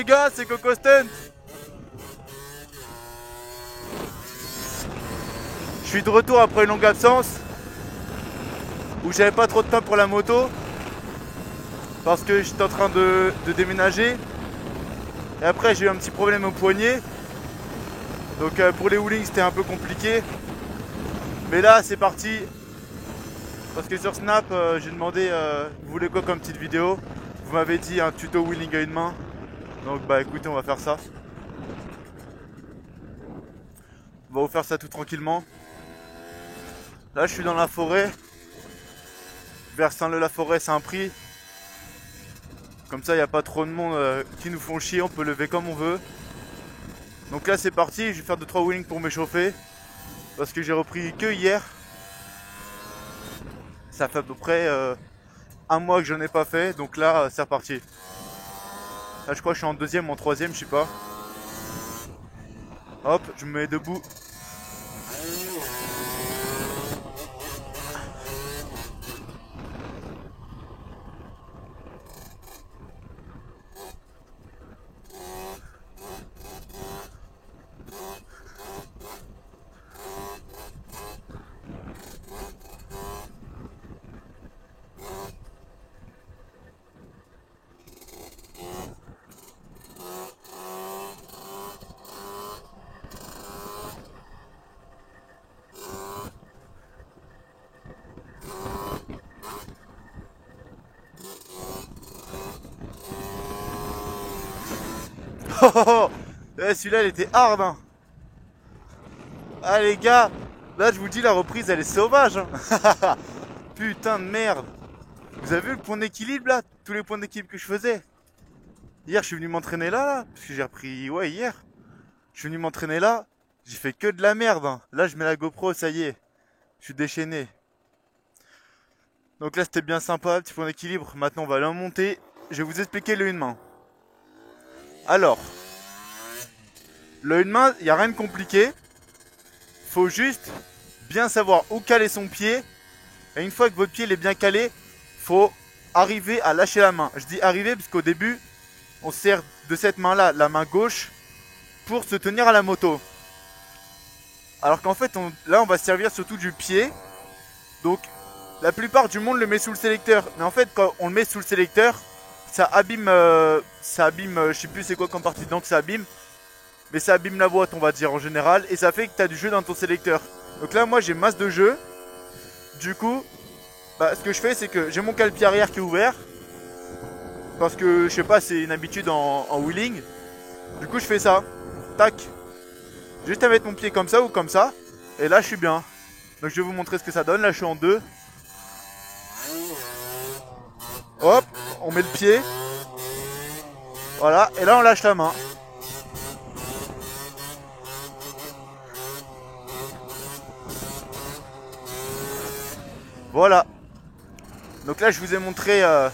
les gars, c'est Coco Stunt. Je suis de retour après une longue absence où j'avais pas trop de temps pour la moto parce que j'étais en train de déménager et après j'ai eu un petit problème au poignet, donc pour les wheelings c'était un peu compliqué, mais là c'est parti parce que sur Snap j'ai demandé vous voulez quoi comme petite vidéo, vous m'avez dit un tuto wheeling à une main, donc bah écoutez on va faire ça, on va vous faire ça tout tranquillement. Là je suis dans la forêt, vers Saint-Leu-la-Forêt, Saint-Prix. Comme ça il n'y a pas trop de monde qui nous font chier, on peut lever comme on veut. Donc là c'est parti, je vais faire 2-3 wheelings pour m'échauffer. Parce que j'ai repris que hier. Ça fait à peu près un mois que je n'en ai pas fait, donc là c'est reparti. Là je crois que je suis en deuxième ou en troisième, je sais pas. Hop, je me mets debout. Oh, oh, oh. Celui-là il était hard hein. Ah les gars, là je vous dis la reprise elle est sauvage hein. Putain de merde. Vous avez vu le point d'équilibre là? Tous les points d'équilibre que je faisais. Hier je suis venu m'entraîner là, parce que j'ai repris, ouais hier. Je suis venu m'entraîner là, j'ai fait que de la merde hein. Là je mets la GoPro, ça y est. Je suis déchaîné. Donc là c'était bien sympa, petit point d'équilibre. Maintenant on va aller en monter. Je vais vous expliquer le une main. Alors, le une main, il n'y a rien de compliqué. Faut juste bien savoir où caler son pied. Et une fois que votre pied il est bien calé, faut arriver à lâcher la main. Je dis arriver parce qu'au début, on sert de cette main-là, la main gauche, pour se tenir à la moto. Alors qu'en fait, là on va se servir surtout du pied. Donc la plupart du monde le met sous le sélecteur. Mais en fait, quand on le met sous le sélecteur, ça abîme, je sais plus c'est quoi comme partie dedans que ça abîme. Mais ça abîme la boîte on va dire en général. Et ça fait que tu as du jeu dans ton sélecteur. Donc là moi j'ai masse de jeu. Du coup, bah, ce que je fais c'est que j'ai mon cale-pied arrière qui est ouvert. Parce que je sais pas, c'est une habitude en wheeling. Du coup je fais ça. Tac. Juste à mettre mon pied comme ça ou comme ça. Et là je suis bien. Donc je vais vous montrer ce que ça donne. Là je suis en deux. Hop, on met le pied. Voilà, et là on lâche la main. Voilà. Donc là je vous ai montré un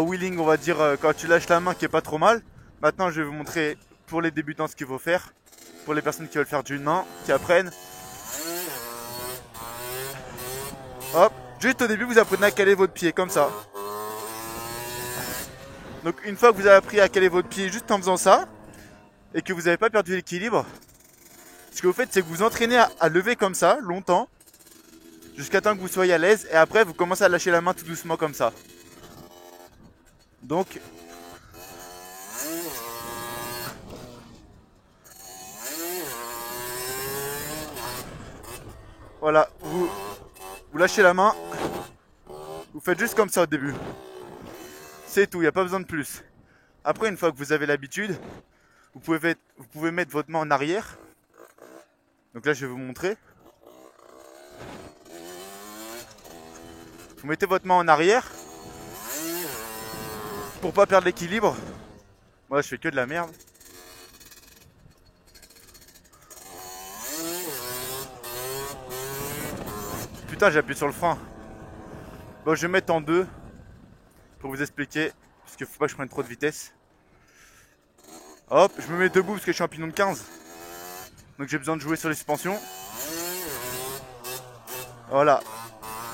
wheeling on va dire quand tu lâches la main qui est pas trop mal. Maintenant je vais vous montrer pour les débutants ce qu'il faut faire. Pour les personnes qui veulent faire d'une main, qui apprennent. Hop, juste au début vous apprenez à caler votre pied comme ça. Donc une fois que vous avez appris à caler votre pied juste en faisant ça, et que vous n'avez pas perdu l'équilibre, ce que vous faites c'est que vous entraînez à lever comme ça, longtemps, jusqu'à temps que vous soyez à l'aise, et après vous commencez à lâcher la main tout doucement comme ça. Donc, voilà, vous lâchez la main, vous faites juste comme ça au début. C'est tout, il n'y a pas besoin de plus. Après, une fois que vous avez l'habitude, vous pouvez mettre votre main en arrière. Donc là, je vais vous montrer. Vous mettez votre main en arrière pour pas perdre l'équilibre. Moi, je fais que de la merde. Putain, j'ai appuyé sur le frein. Bon, je vais mettre en deux pour vous expliquer, parce qu'il faut pas que je prenne trop de vitesse. Hop, je me mets debout parce que je suis en pignon de 15. Donc j'ai besoin de jouer sur les suspensions. Voilà.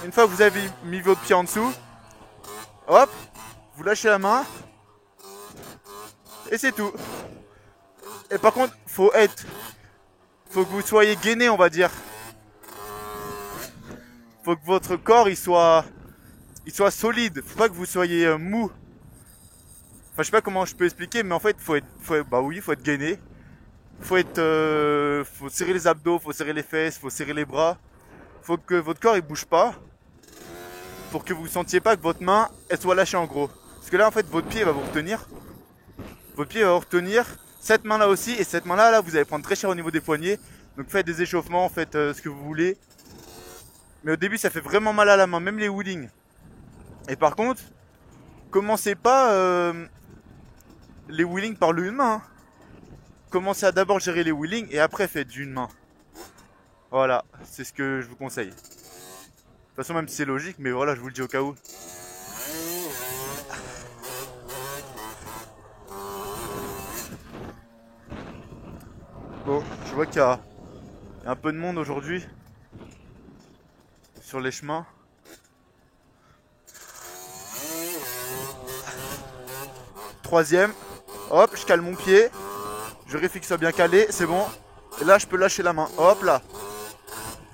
Une fois que vous avez mis votre pied en dessous, hop, vous lâchez la main. Et c'est tout. Et par contre, faut que vous soyez gainé, on va dire. Faut que votre corps il soit solide. Faut pas que vous soyez mou. Enfin, je sais pas comment je peux expliquer, mais en fait, faut être gainé. Faut serrer les abdos, faut serrer les fesses, faut serrer les bras. Faut que votre corps il bouge pas, pour que vous sentiez pas que votre main elle soit lâchée en gros. Parce que là, en fait, votre pied va vous retenir. Votre pied va vous retenir. Cette main là aussi, et cette main là, vous allez prendre très cher au niveau des poignets. Donc faites des échauffements, faites ce que vous voulez. Mais au début, ça fait vraiment mal à la main, même les wheelings. Et par contre, commencez pas les wheelings par l'une main. Hein. Commencez à d'abord gérer les wheelings et après faites d'une main. Voilà, c'est ce que je vous conseille. De toute façon, même si c'est logique, mais voilà, je vous le dis au cas où. Bon, je vois qu'il y a un peu de monde aujourd'hui sur les chemins. Troisième, hop, je cale mon pied. Je vérifie que ça soit bien calé, c'est bon. Et là, je peux lâcher la main. Hop là.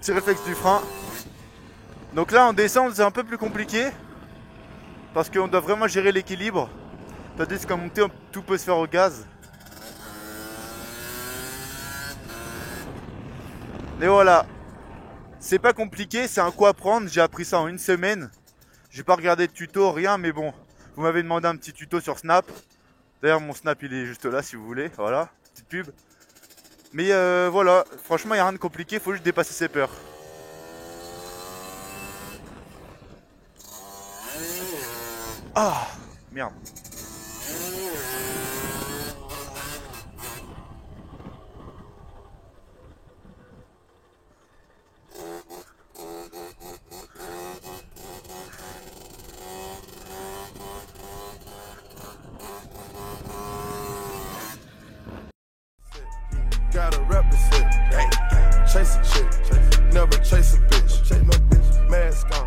Petit réflexe du frein. Donc là, en descente, c'est un peu plus compliqué. Parce qu'on doit vraiment gérer l'équilibre. Tandis qu'en montée, tout peut se faire au gaz. Et voilà. C'est pas compliqué, c'est un coup à prendre. J'ai appris ça en une semaine. J'ai pas regardé de tuto, rien, mais bon. Vous m'avez demandé un petit tuto sur Snap. D'ailleurs, mon Snap, il est juste là si vous voulez. Voilà, petite pub. Mais voilà, franchement, il n'y a rien de compliqué, il faut juste dépasser ses peurs. Ah, merde. Gotta represent, chase a chick, never chase a bitch, mask on.